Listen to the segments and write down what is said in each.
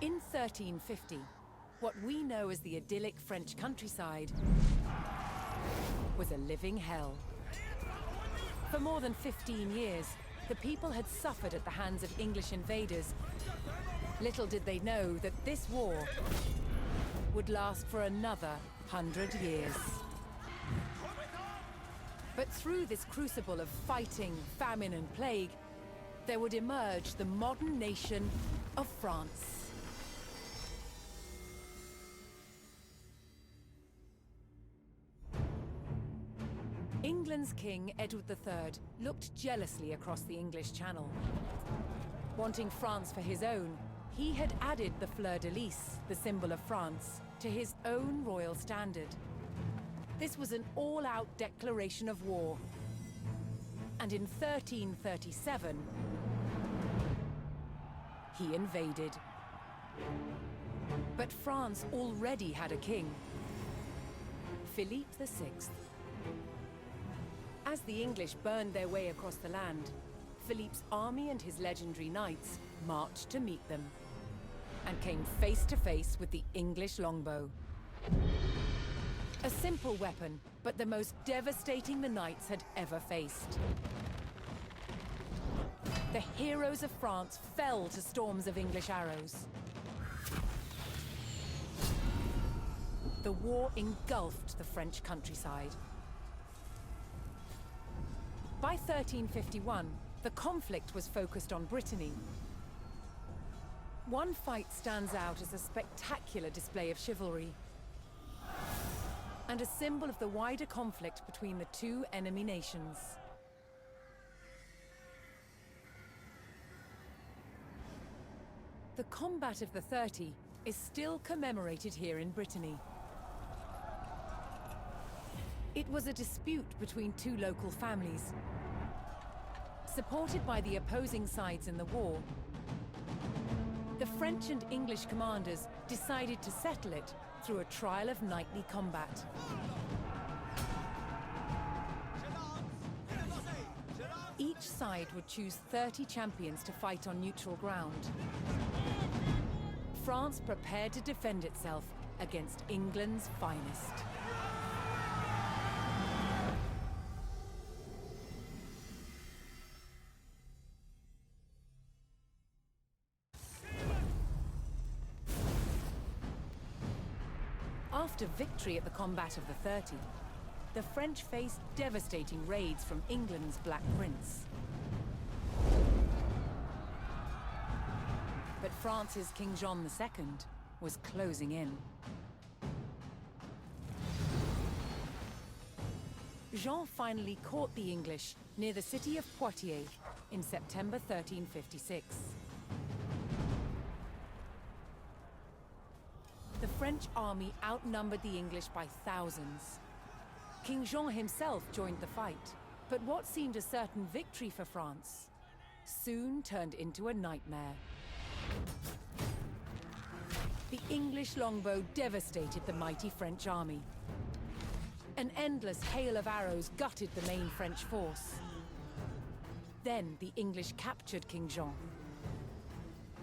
In 1350, what we know as the idyllic French countryside was a living hell. For more than 15 years, the people had suffered at the hands of English invaders. Little did they know that this war would last for another 100 years. But through this crucible of fighting, famine and plague, there would emerge the modern nation of France. England's King Edward III looked jealously across the English Channel. Wanting France for his own, he had added the fleur-de-lis, the symbol of France, to his own royal standard. This was an all-out declaration of war. And in 1337, he invaded. But France already had a king, Philippe VI. As the English burned their way across the land, Philippe's army and his legendary knights marched to meet them and came face to face with the English longbow. A simple weapon, but the most devastating the knights had ever faced. The heroes of France fell to storms of English arrows. The war engulfed the French countryside. By 1351, the conflict was focused on Brittany. One fight stands out as a spectacular display of chivalry and a symbol of the wider conflict between the two enemy nations. The Combat of the 30 is still commemorated here in Brittany. It was a dispute between two local families. Supported by the opposing sides in the war, the French and English commanders decided to settle it through a trial of knightly combat. Each side would choose 30 champions to fight on neutral ground. France prepared to defend itself against England's finest. After victory at the Combat of the 30, the French faced devastating raids from England's Black Prince. But France's King John II was closing in. Jean finally caught the English near the city of Poitiers in September 1356. The French army outnumbered the English by thousands. King Jean himself joined the fight, but what seemed a certain victory for France soon turned into a nightmare. The English longbow devastated the mighty French army. An endless hail of arrows gutted the main French force. Then the English captured King Jean.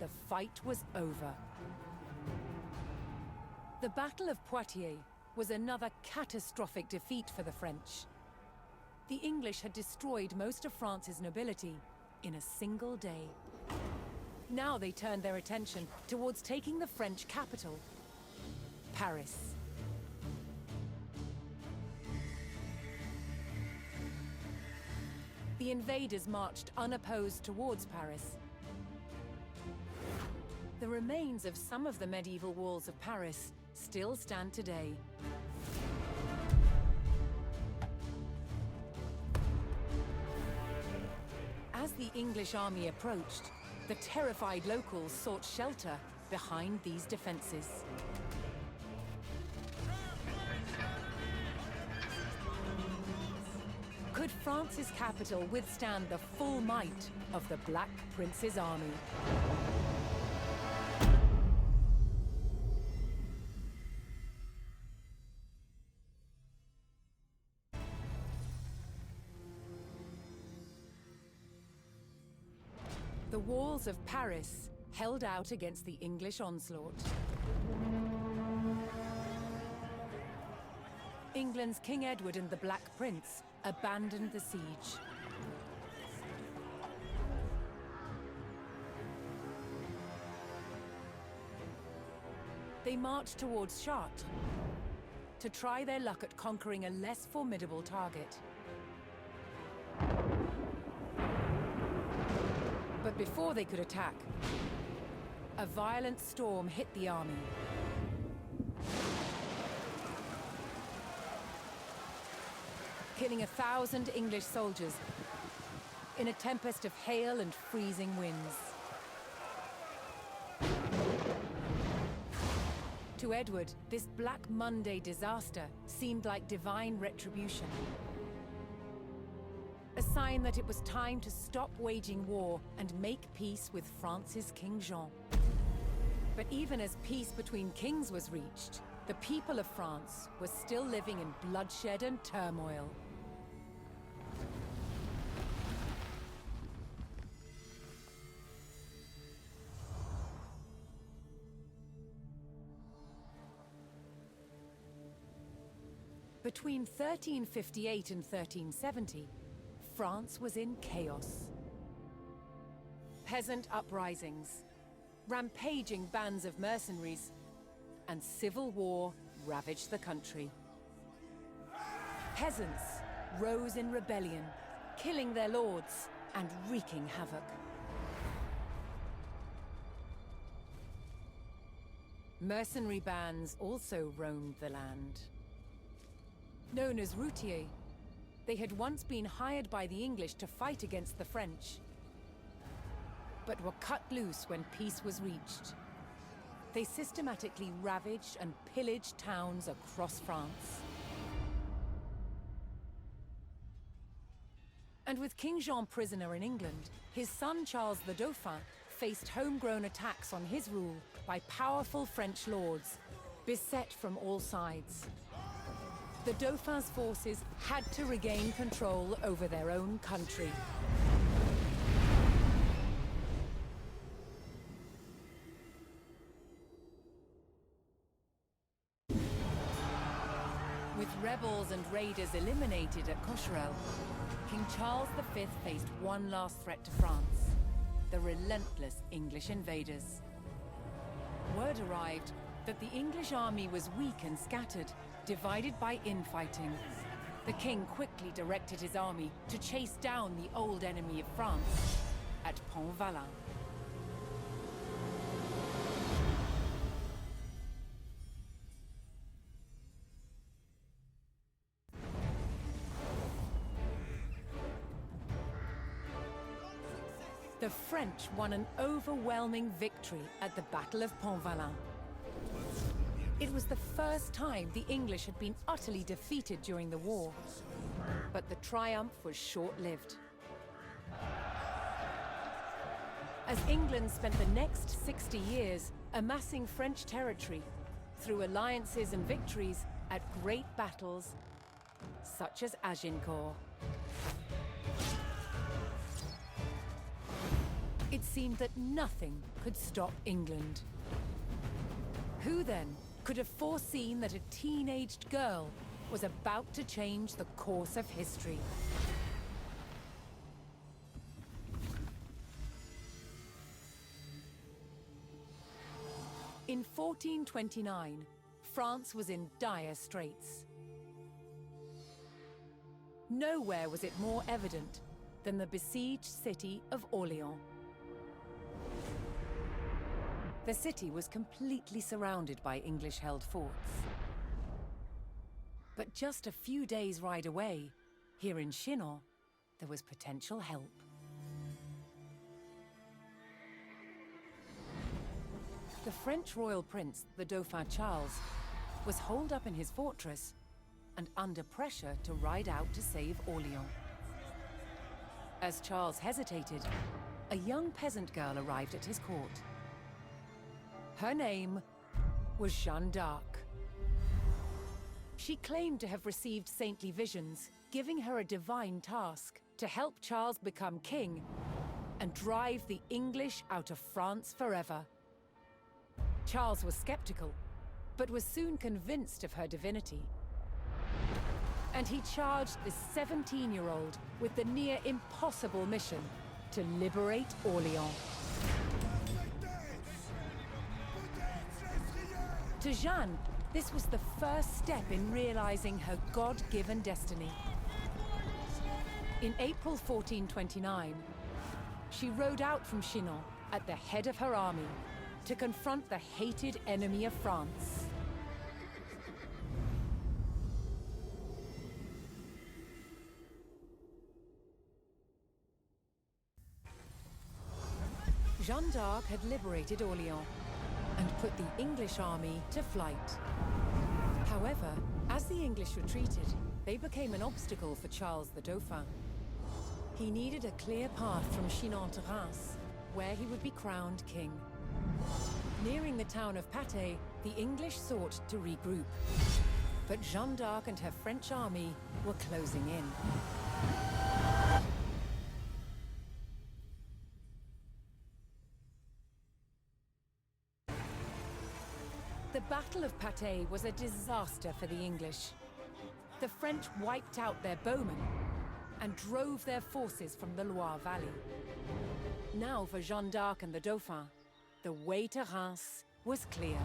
The fight was over. The Battle of Poitiers was another catastrophic defeat for the French. The English had destroyed most of France's nobility in a single day. Now they turned their attention towards taking the French capital, Paris. The invaders marched unopposed towards Paris. The remains of some of the medieval walls of Paris still stand today. As the English army approached, the terrified locals sought shelter behind these defenses. Could France's capital withstand the full might of the Black Prince's army? The walls of Paris held out against the English onslaught. England's King Edward and the Black Prince abandoned the siege. They marched towards Chartres to try their luck at conquering a less formidable target. But before they could attack, a violent storm hit the army. Killing 1,000 English soldiers in a tempest of hail and freezing winds. To Edward, this Black Monday disaster seemed like divine retribution. A sign that it was time to stop waging war and make peace with France's King Jean. But even as peace between kings was reached, the people of France were still living in bloodshed and turmoil. Between 1358 and 1370, France was in chaos. Peasant uprisings, rampaging bands of mercenaries, and civil war ravaged the country. Peasants rose in rebellion, killing their lords and wreaking havoc. Mercenary bands also roamed the land. Known as routiers, they had once been hired by the English to fight against the French, but were cut loose when peace was reached. They systematically ravaged and pillaged towns across France. And with King Jean prisoner in England, his son Charles the Dauphin faced homegrown attacks on his rule by powerful French lords, beset from all sides. The Dauphin's forces had to regain control over their own country. With rebels and raiders eliminated at Cocherel, King Charles V faced one last threat to France: the relentless English invaders. Word arrived that the English army was weak and scattered, divided by infighting. The king quickly directed his army to chase down the old enemy of France at Pont-Valin. The French won an overwhelming victory at the Battle of Pont-Valin. It was the first time the English had been utterly defeated during the war. But the triumph was short-lived. As England spent the next 60 years amassing French territory through alliances and victories at great battles such as Agincourt. It seemed that nothing could stop England. Who then could have foreseen that a teenaged girl was about to change the course of history? In 1429, France was in dire straits. Nowhere was it more evident than the besieged city of Orléans. The city was completely surrounded by English-held forts. But just a few days' ride away, here in Chinon, there was potential help. The French royal prince, the Dauphin Charles, was holed up in his fortress and under pressure to ride out to save Orléans. As Charles hesitated, a young peasant girl arrived at his court. Her name was Jeanne d'Arc. She claimed to have received saintly visions, giving her a divine task to help Charles become king and drive the English out of France forever. Charles was skeptical, but was soon convinced of her divinity. And he charged this 17-year-old with the near impossible mission to liberate Orléans. To Jeanne, this was the first step in realizing her God-given destiny. In April 1429, she rode out from Chinon at the head of her army to confront the hated enemy of France. Jeanne d'Arc had liberated Orléans and put the English army to flight. However, as the English retreated, they became an obstacle for Charles the Dauphin. He needed a clear path from Chinon to Reims, where he would be crowned king. Nearing the town of PATAY, the English sought to regroup. But Jeanne d'Arc and her French army were closing in. The Battle of Patay was a disaster for the English. The French wiped out their bowmen and drove their forces from the Loire Valley. Now for Jeanne d'Arc and the Dauphin, the way to Reims was clear.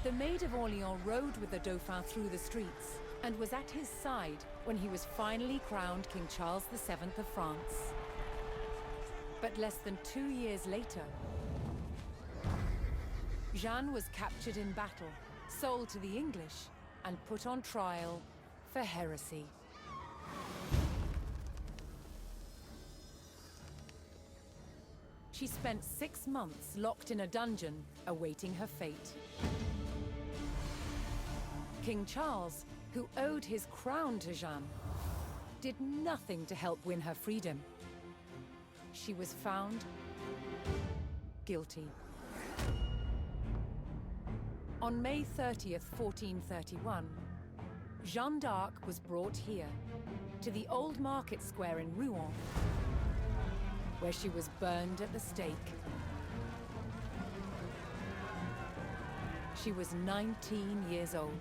The Maid of Orléans rode with the Dauphin through the streets and was at his side when he was finally crowned King Charles VII of France. But less than 2 years later, Jeanne was captured in battle, sold to the English, and put on trial for heresy. She spent 6 months locked in a dungeon, awaiting her fate. King Charles, who owed his crown to Jeanne, did nothing to help win her freedom. She was found guilty. On May 30th, 1431, Jeanne d'Arc was brought here, to the old market square in Rouen, where she was burned at the stake. She was 19 years old.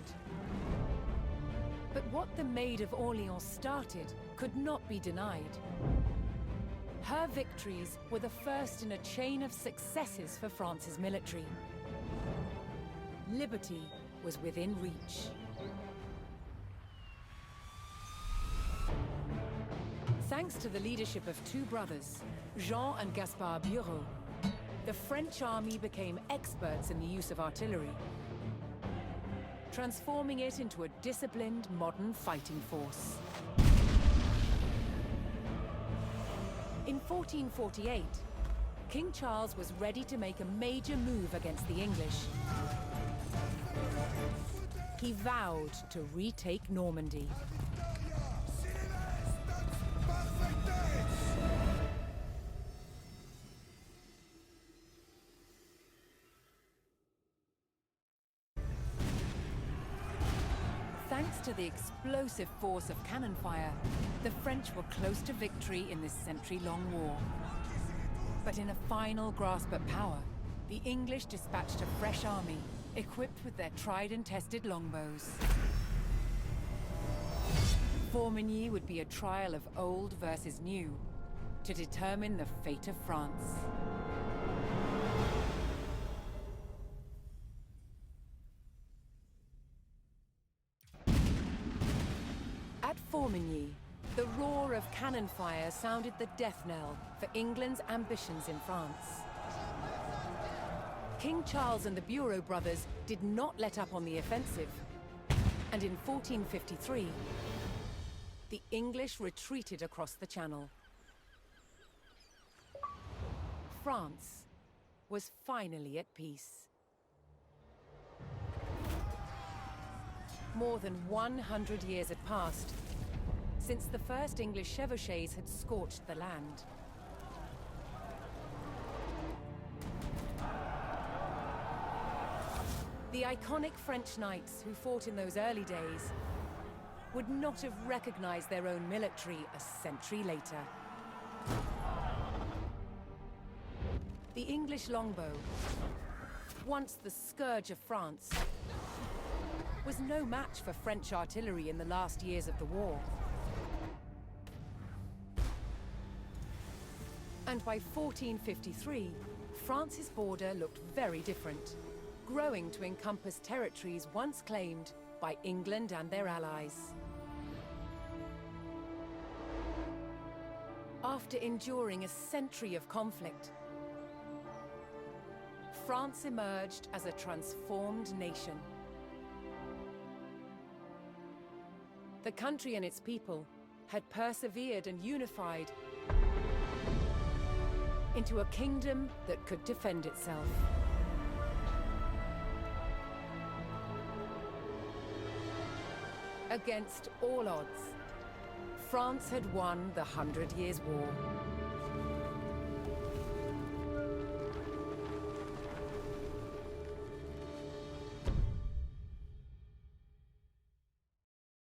But what the Maid of Orléans started could not be denied. Her victories were the first in a chain of successes for France's military. Liberty was within reach. Thanks to the leadership of two brothers, Jean and Gaspard Bureau, the French army became experts in the use of artillery, transforming it into a disciplined, modern fighting force. In 1448, King Charles was ready to make a major move against the English. He vowed to retake Normandy. Thanks to the explosive force of cannon fire, the French were close to victory in this century-long war. But in a final grasp at power, the English dispatched a fresh army, equipped with their tried and tested longbows. Formigny would be a trial of old versus new, to determine the fate of France. At Formigny, the roar of cannon fire sounded the death knell for England's ambitions in France. King Charles and the Bureau brothers did not let up on the offensive, and in 1453, the English retreated across the Channel. France was finally at peace. More than 100 years had passed since the first English chevauchés had scorched the land. iconic French knights who fought in those early days would not have recognized their own military a century later. The English longbow, once the scourge of France, was no match for French artillery in the last years of the war. And by 1453, France's border looked very different, growing to encompass territories once claimed by England and their allies. After enduring a century of conflict, France emerged as a transformed nation. The country and its people had persevered and unified into a kingdom that could defend itself. Against all odds, France had won the 100 Years' War.